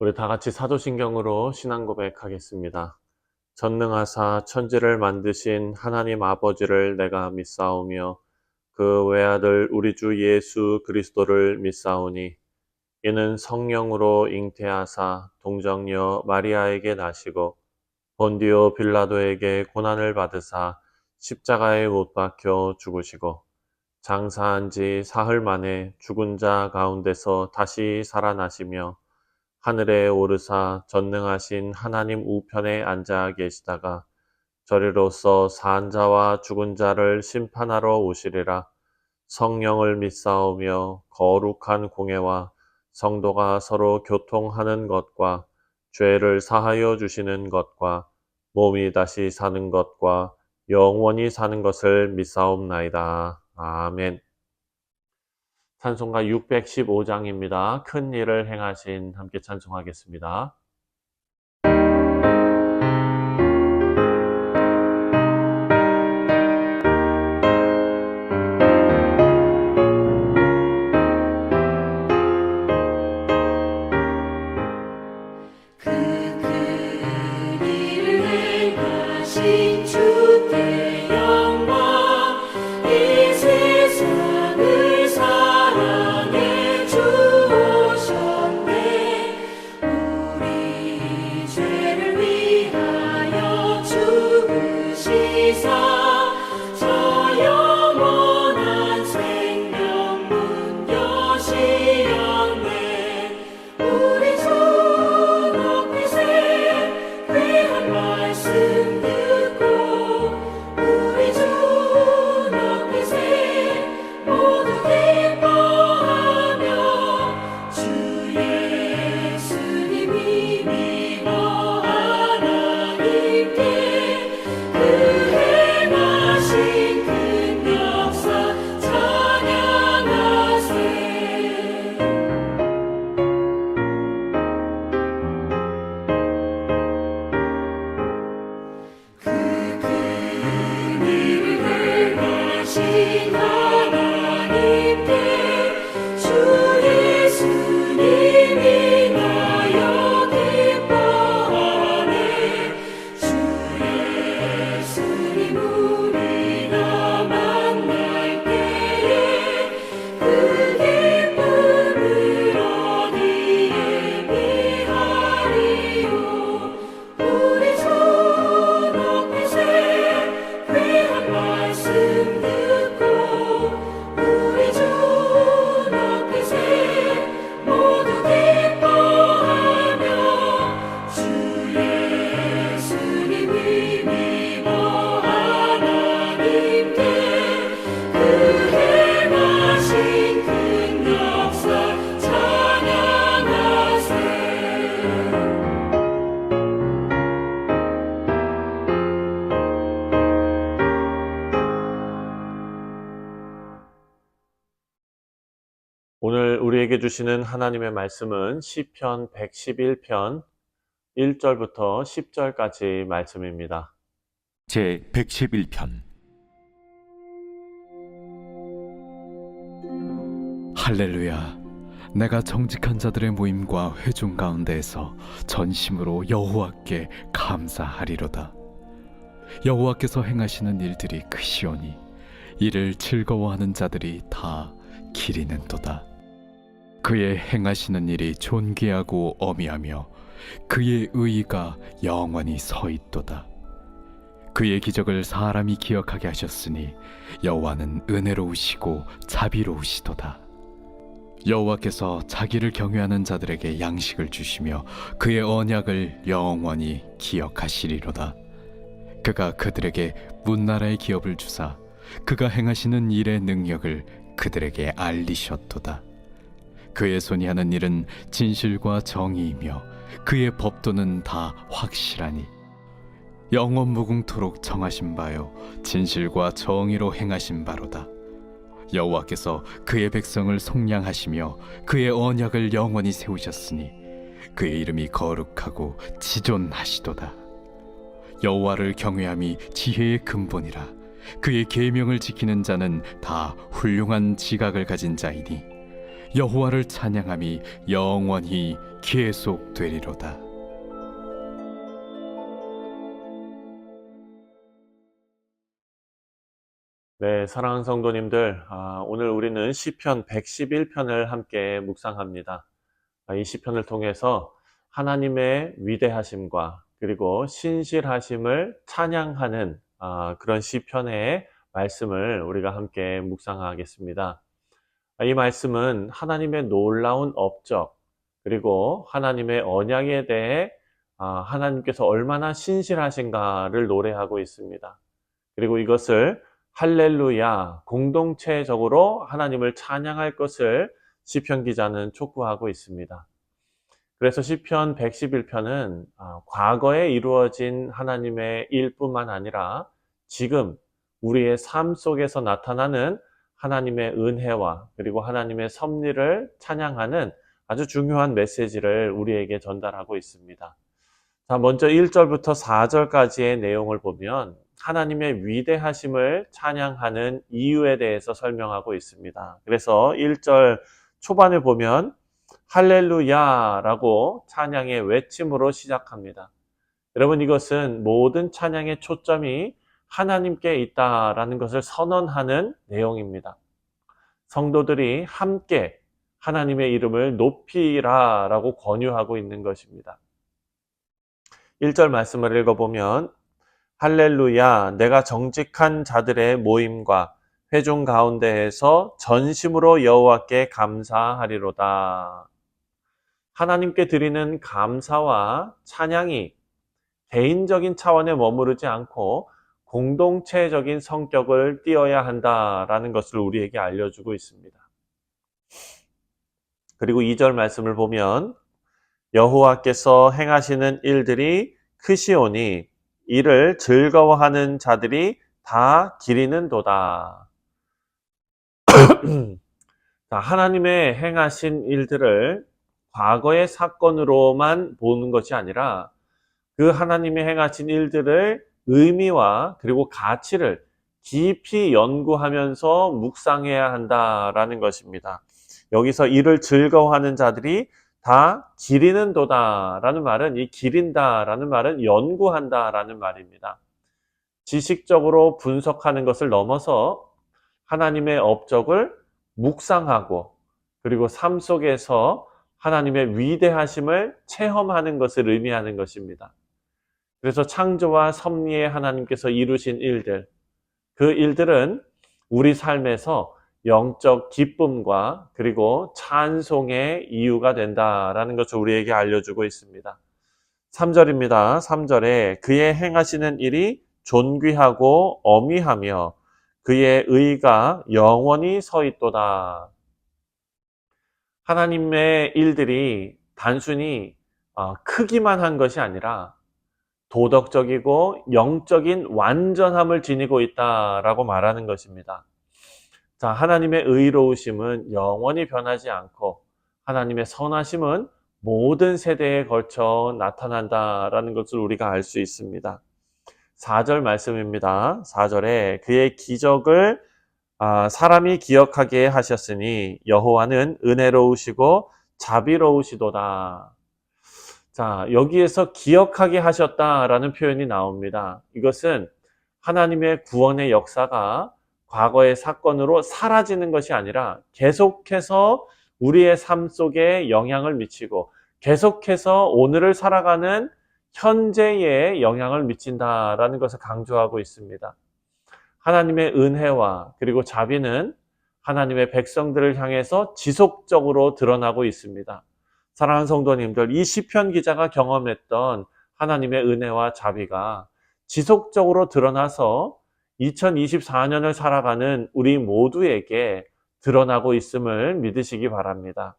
우리 다 같이 사도신경으로 신앙 고백하겠습니다. 전능하사 천지를 만드신 하나님 아버지를 내가 믿사오며 그 외아들 우리 주 예수 그리스도를 믿사오니 이는 성령으로 잉태하사 동정녀 마리아에게 나시고 본디오 빌라도에게 고난을 받으사 십자가에 못 박혀 죽으시고 장사한 지 사흘 만에 죽은 자 가운데서 다시 살아나시며 하늘에 오르사 전능하신 하나님 우편에 앉아 계시다가 저리로서 산 자와 죽은 자를 심판하러 오시리라. 성령을 믿사오며 거룩한 공예와 성도가 서로 교통하는 것과 죄를 사하여 주시는 것과 몸이 다시 사는 것과 영원히 사는 것을 믿사옵나이다. 아멘. 찬송가 615장입니다. 큰 일을 행하신 함께 찬송하겠습니다. 오늘 우리에게 주시는 하나님의 말씀은 시편 111편 1절부터 10절까지 말씀입니다. 제 111편. 할렐루야. 내가 정직한 자들의 모임과 회중 가운데에서 전심으로 여호와께 감사하리로다. 여호와께서 행하시는 일들이 크시오니 이를 즐거워하는 자들이 다 기리는도다. 그의 행하시는 일이 존귀하고 어미하며 그의 의의가 영원히 서 있도다. 그의 기적을 사람이 기억하게 하셨으니 여호와는 은혜로우시고 자비로우시도다. 여호와께서 자기를 경외하는 자들에게 양식을 주시며 그의 언약을 영원히 기억하시리로다. 그가 그들에게 문나라의 기업을 주사 그가 행하시는 일의 능력을 그들에게 알리셨도다. 그의 손이 하는 일은 진실과 정의이며 그의 법도는 다 확실하니 영원 무궁토록 정하신 바요 진실과 정의로 행하신 바로다. 여호와께서 그의 백성을 속량하시며 그의 언약을 영원히 세우셨으니 그의 이름이 거룩하고 지존하시도다. 여호와를 경외함이 지혜의 근본이라. 그의 계명을 지키는 자는 다 훌륭한 지각을 가진 자이니 여호와를 찬양함이 영원히 계속되리로다. 네, 사랑하는 성도님들, 오늘 우리는 시편 111편을 함께 묵상합니다. 이 시편을 통해서 하나님의 위대하심과 그리고 신실하심을 찬양하는 그런 시편의 말씀을 우리가 함께 묵상하겠습니다. 이 말씀은 하나님의 놀라운 업적, 그리고 하나님의 언약에 대해 하나님께서 얼마나 신실하신가를 노래하고 있습니다. 그리고 이것을 할렐루야, 공동체적으로 하나님을 찬양할 것을 시편 기자는 촉구하고 있습니다. 그래서 시편 111편은 과거에 이루어진 하나님의 일뿐만 아니라 지금 우리의 삶 속에서 나타나는 하나님의 은혜와 그리고 하나님의 섭리를 찬양하는 아주 중요한 메시지를 우리에게 전달하고 있습니다. 자, 먼저 1절부터 4절까지의 내용을 보면 하나님의 위대하심을 찬양하는 이유에 대해서 설명하고 있습니다. 그래서 1절 초반에 보면 할렐루야라고 찬양의 외침으로 시작합니다. 여러분, 이것은 모든 찬양의 초점이 하나님께 있다라는 것을 선언하는 내용입니다. 성도들이 함께 하나님의 이름을 높이라라고 권유하고 있는 것입니다. 1절 말씀을 읽어보면 할렐루야, 내가 정직한 자들의 모임과 회중 가운데에서 전심으로 여호와께 감사하리로다. 하나님께 드리는 감사와 찬양이 개인적인 차원에 머무르지 않고 공동체적인 성격을 띠어야 한다라는 것을 우리에게 알려주고 있습니다. 그리고 2절 말씀을 보면 여호와께서 행하시는 일들이 크시오니 이를 즐거워하는 자들이 다 기리는도다. 하나님의 행하신 일들을 과거의 사건으로만 보는 것이 아니라 그 하나님의 행하신 일들을 의미와 그리고 가치를 깊이 연구하면서 묵상해야 한다라는 것입니다. 여기서 이를 즐거워하는 자들이 다 기리는도다라는 말은, 이 기린다라는 말은 연구한다라는 말입니다. 지식적으로 분석하는 것을 넘어서 하나님의 업적을 묵상하고 그리고 삶 속에서 하나님의 위대하심을 체험하는 것을 의미하는 것입니다. 그래서 창조와 섭리의 하나님께서 이루신 일들, 그 일들은 우리 삶에서 영적 기쁨과 그리고 찬송의 이유가 된다라는 것을 우리에게 알려주고 있습니다. 3절입니다. 3절에 그의 행하시는 일이 존귀하고 어미하며 그의 의가 영원히 서 있도다. 하나님의 일들이 단순히 크기만 한 것이 아니라 도덕적이고 영적인 완전함을 지니고 있다라고 말하는 것입니다. 자, 하나님의 의로우심은 영원히 변하지 않고 하나님의 선하심은 모든 세대에 걸쳐 나타난다라는 것을 우리가 알 수 있습니다. 4절 말씀입니다. 4절에 그의 기적을 사람이 기억하게 하셨으니 여호와는 은혜로우시고 자비로우시도다. 자, 여기에서 기억하게 하셨다라는 표현이 나옵니다. 이것은 하나님의 구원의 역사가 과거의 사건으로 사라지는 것이 아니라 계속해서 우리의 삶 속에 영향을 미치고 계속해서 오늘을 살아가는 현재에 영향을 미친다라는 것을 강조하고 있습니다. 하나님의 은혜와 그리고 자비는 하나님의 백성들을 향해서 지속적으로 드러나고 있습니다. 사랑하는 성도님들, 이 시편 기자가 경험했던 하나님의 은혜와 자비가 지속적으로 드러나서 2024년을 살아가는 우리 모두에게 드러나고 있음을 믿으시기 바랍니다.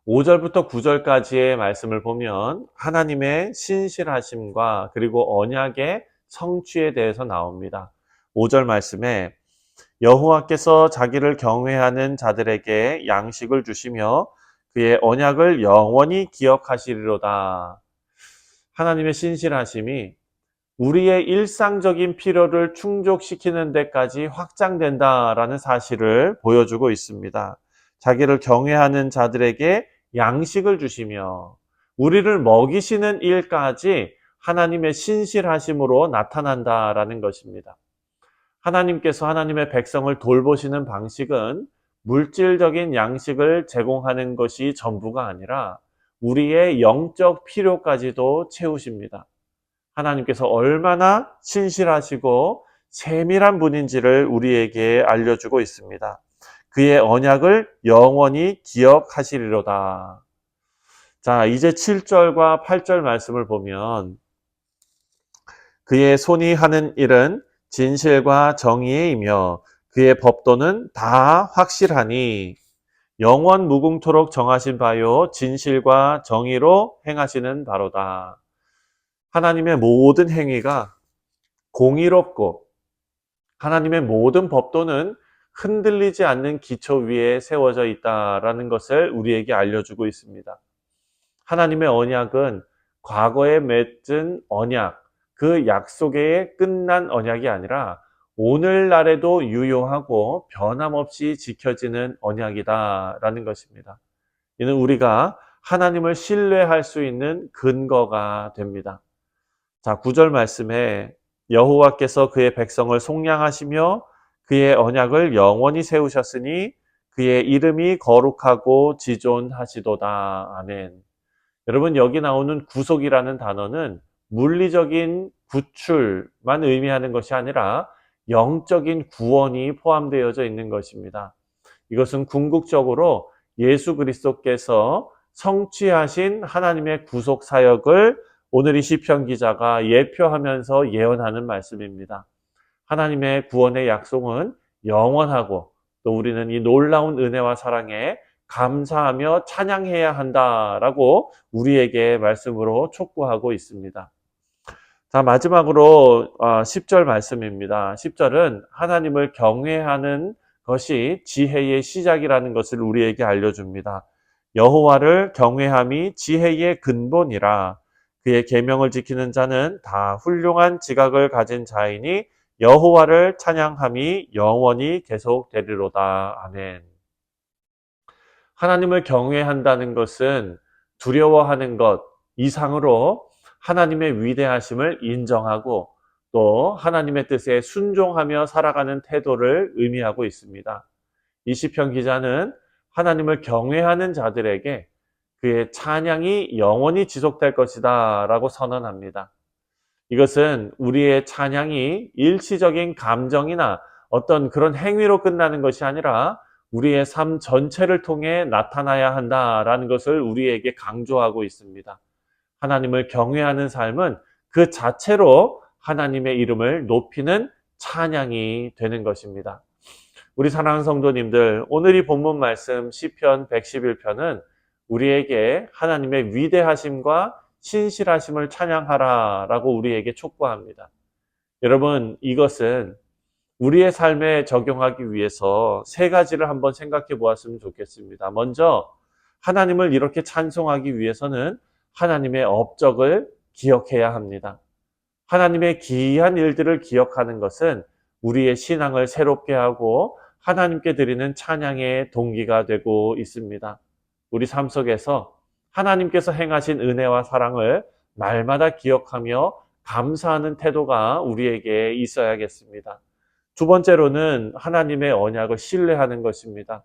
5절부터 9절까지의 말씀을 보면 하나님의 신실하심과 그리고 언약의 성취에 대해서 나옵니다. 5절 말씀에 여호와께서 자기를 경외하는 자들에게 양식을 주시며 그의 언약을 영원히 기억하시리로다. 하나님의 신실하심이 우리의 일상적인 필요를 충족시키는 데까지 확장된다라는 사실을 보여주고 있습니다. 자기를 경외하는 자들에게 양식을 주시며 우리를 먹이시는 일까지 하나님의 신실하심으로 나타난다라는 것입니다. 하나님께서 하나님의 백성을 돌보시는 방식은 물질적인 양식을 제공하는 것이 전부가 아니라 우리의 영적 필요까지도 채우십니다. 하나님께서 얼마나 신실하시고 세밀한 분인지를 우리에게 알려주고 있습니다. 그의 언약을 영원히 기억하시리로다. 자, 이제 7절과 8절 말씀을 보면 그의 손이 하는 일은 진실과 정의이며 그의 법도는 다 확실하니 영원 무궁토록 정하신 바요 진실과 정의로 행하시는 바로다. 하나님의 모든 행위가 공의롭고 하나님의 모든 법도는 흔들리지 않는 기초 위에 세워져 있다라는 것을 우리에게 알려주고 있습니다. 하나님의 언약은 과거에 맺은 언약, 그 약속에 끝난 언약이 아니라 오늘날에도 유효하고 변함없이 지켜지는 언약이다라는 것입니다. 이는 우리가 하나님을 신뢰할 수 있는 근거가 됩니다. 자, 9절 말씀에 여호와께서 그의 백성을 속량하시며 그의 언약을 영원히 세우셨으니 그의 이름이 거룩하고 지존하시도다. 아멘. 여러분, 여기 나오는 구속이라는 단어는 물리적인 구출만 의미하는 것이 아니라 영적인 구원이 포함되어져 있는 것입니다. 이것은 궁극적으로 예수 그리스도께서 성취하신 하나님의 구속 사역을 오늘 이 시편 기자가 예표하면서 예언하는 말씀입니다. 하나님의 구원의 약속은 영원하고 또 우리는 이 놀라운 은혜와 사랑에 감사하며 찬양해야 한다라고 우리에게 말씀으로 촉구하고 있습니다. 자, 마지막으로 10절 말씀입니다. 10절은 하나님을 경외하는 것이 지혜의 시작이라는 것을 우리에게 알려줍니다. 여호와를 경외함이 지혜의 근본이라 그의 계명을 지키는 자는 다 훌륭한 지각을 가진 자이니 여호와를 찬양함이 영원히 계속되리로다. 아멘. 하나님을 경외한다는 것은 두려워하는 것 이상으로 하나님의 위대하심을 인정하고 또 하나님의 뜻에 순종하며 살아가는 태도를 의미하고 있습니다. 이 시편 기자는 하나님을 경외하는 자들에게 그의 찬양이 영원히 지속될 것이다 라고 선언합니다. 이것은 우리의 찬양이 일시적인 감정이나 어떤 그런 행위로 끝나는 것이 아니라 우리의 삶 전체를 통해 나타나야 한다라는 것을 우리에게 강조하고 있습니다. 하나님을 경외하는 삶은 그 자체로 하나님의 이름을 높이는 찬양이 되는 것입니다. 우리 사랑하는 성도님들, 오늘 이 본문 말씀 시편 111편은 우리에게 하나님의 위대하심과 신실하심을 찬양하라라고 우리에게 촉구합니다. 여러분, 이것은 우리의 삶에 적용하기 위해서 세 가지를 한번 생각해 보았으면 좋겠습니다. 먼저 하나님을 이렇게 찬송하기 위해서는 하나님의 업적을 기억해야 합니다. 하나님의 기이한 일들을 기억하는 것은 우리의 신앙을 새롭게 하고 하나님께 드리는 찬양의 동기가 되고 있습니다. 우리 삶 속에서 하나님께서 행하신 은혜와 사랑을 날마다 기억하며 감사하는 태도가 우리에게 있어야겠습니다. 두 번째로는 하나님의 언약을 신뢰하는 것입니다.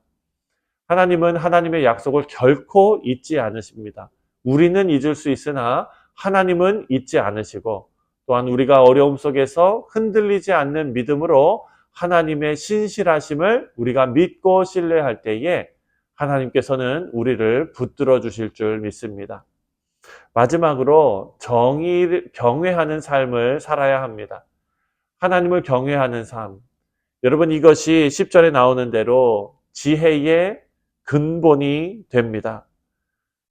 하나님은 하나님의 약속을 결코 잊지 않으십니다. 우리는 잊을 수 있으나 하나님은 잊지 않으시고 또한 우리가 어려움 속에서 흔들리지 않는 믿음으로 하나님의 신실하심을 우리가 믿고 신뢰할 때에 하나님께서는 우리를 붙들어 주실 줄 믿습니다. 마지막으로 경외하는 삶을 살아야 합니다. 하나님을 경외하는 삶. 여러분, 이것이 10절에 나오는 대로 지혜의 근본이 됩니다.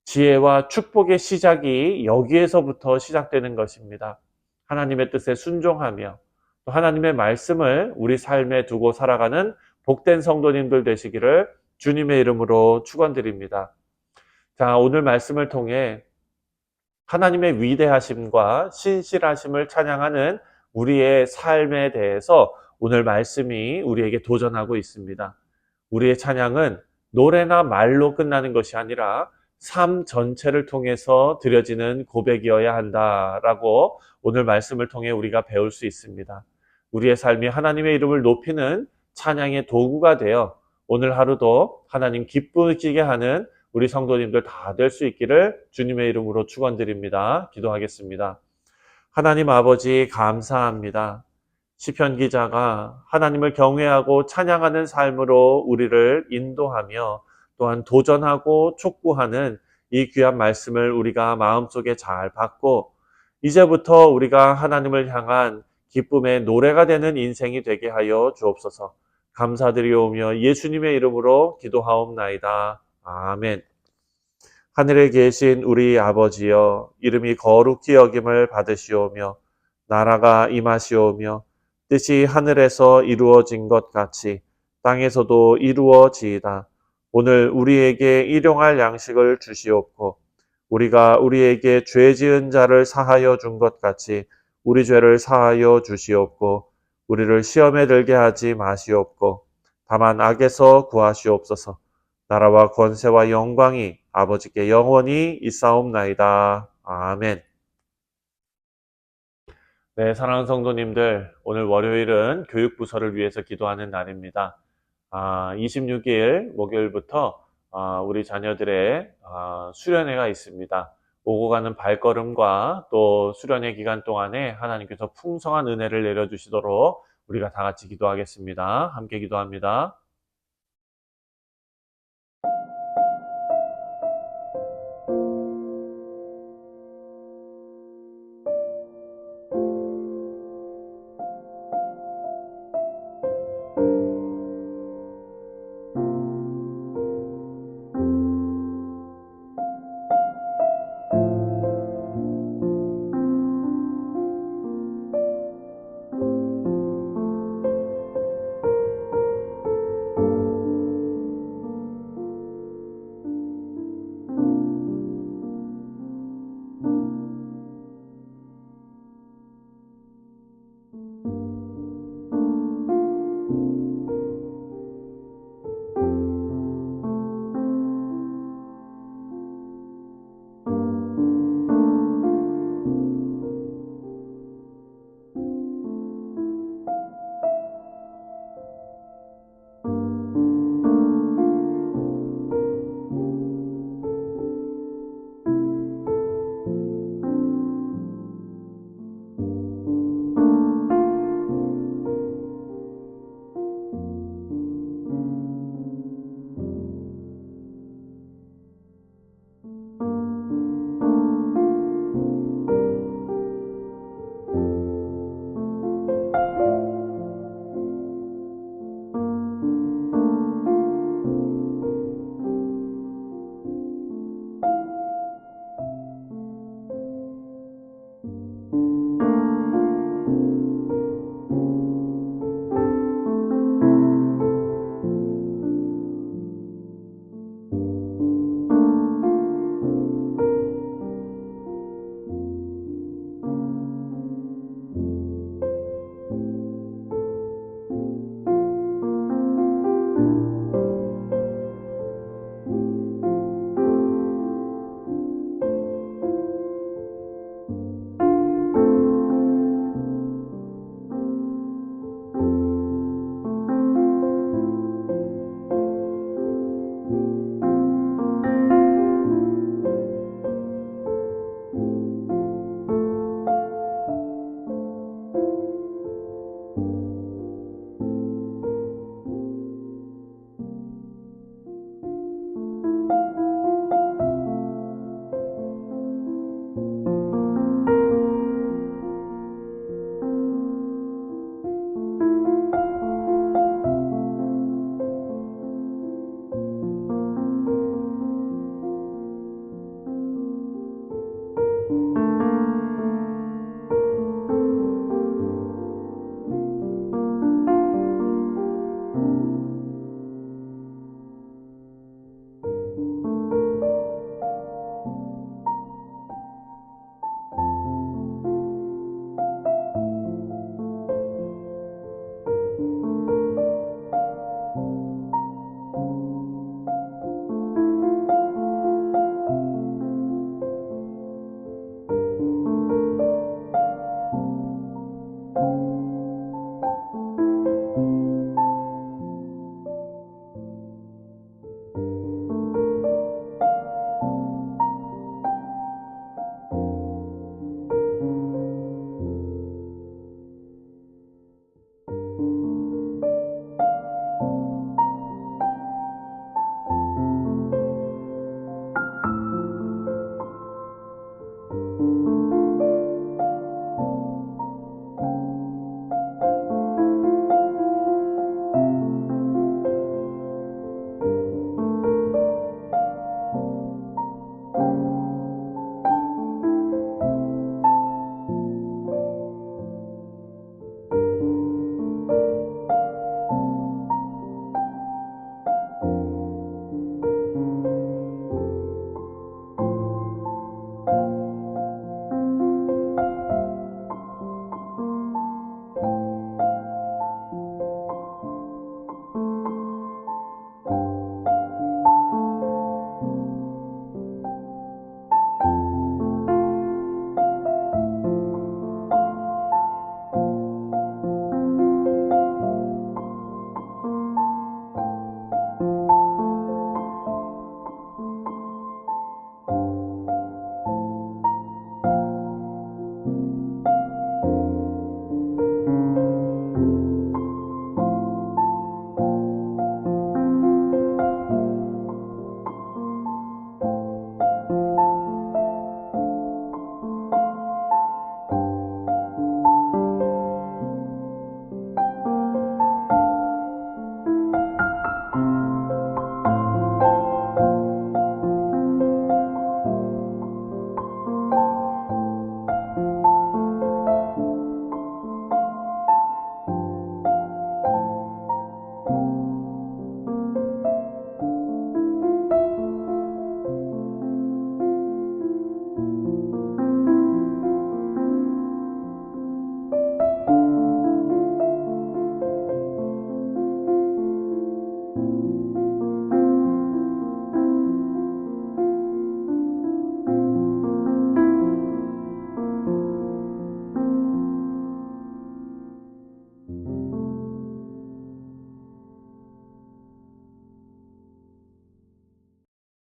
지혜와 축복의 시작이 여기에서부터 시작되는 것입니다. 하나님의 뜻에 순종하며 또 하나님의 말씀을 우리 삶에 두고 살아가는 복된 성도님들 되시기를 주님의 이름으로 축원드립니다. 자, 오늘 말씀을 통해 하나님의 위대하심과 신실하심을 찬양하는 우리의 삶에 대해서 오늘 말씀이 우리에게 도전하고 있습니다. 우리의 찬양은 노래나 말로 끝나는 것이 아니라 삶 전체를 통해서 드려지는 고백이어야 한다라고 오늘 말씀을 통해 우리가 배울 수 있습니다. 우리의 삶이 하나님의 이름을 높이는 찬양의 도구가 되어 오늘 하루도 하나님 기쁘시게 하는 우리 성도님들 다 될 수 있기를 주님의 이름으로 축원드립니다. 기도하겠습니다. 하나님 아버지 감사합니다. 시편 기자가 하나님을 경외하고 찬양하는 삶으로 우리를 인도하며 또한 도전하고 촉구하는 이 귀한 말씀을 우리가 마음속에 잘 받고 이제부터 우리가 하나님을 향한 기쁨의 노래가 되는 인생이 되게 하여 주옵소서. 감사드리오며 예수님의 이름으로 기도하옵나이다. 아멘. 하늘에 계신 우리 아버지여, 이름이 거룩히 여김을 받으시오며 나라가 임하시오며 뜻이 하늘에서 이루어진 것 같이 땅에서도 이루어지이다. 오늘 우리에게 일용할 양식을 주시옵고 우리가 우리에게 죄 지은 자를 사하여 준 것 같이 우리 죄를 사하여 주시옵고 우리를 시험에 들게 하지 마시옵고 다만 악에서 구하시옵소서. 나라와 권세와 영광이 아버지께 영원히 있사옵나이다. 아멘. 네, 사랑하는 성도님들, 오늘 월요일은 교육부서를 위해서 기도하는 날입니다. 26일 목요일부터 우리 자녀들의 수련회가 있습니다. 오고 가는 발걸음과 또 수련회 기간 동안에 하나님께서 풍성한 은혜를 내려주시도록 우리가 다 같이 기도하겠습니다. 함께 기도합니다.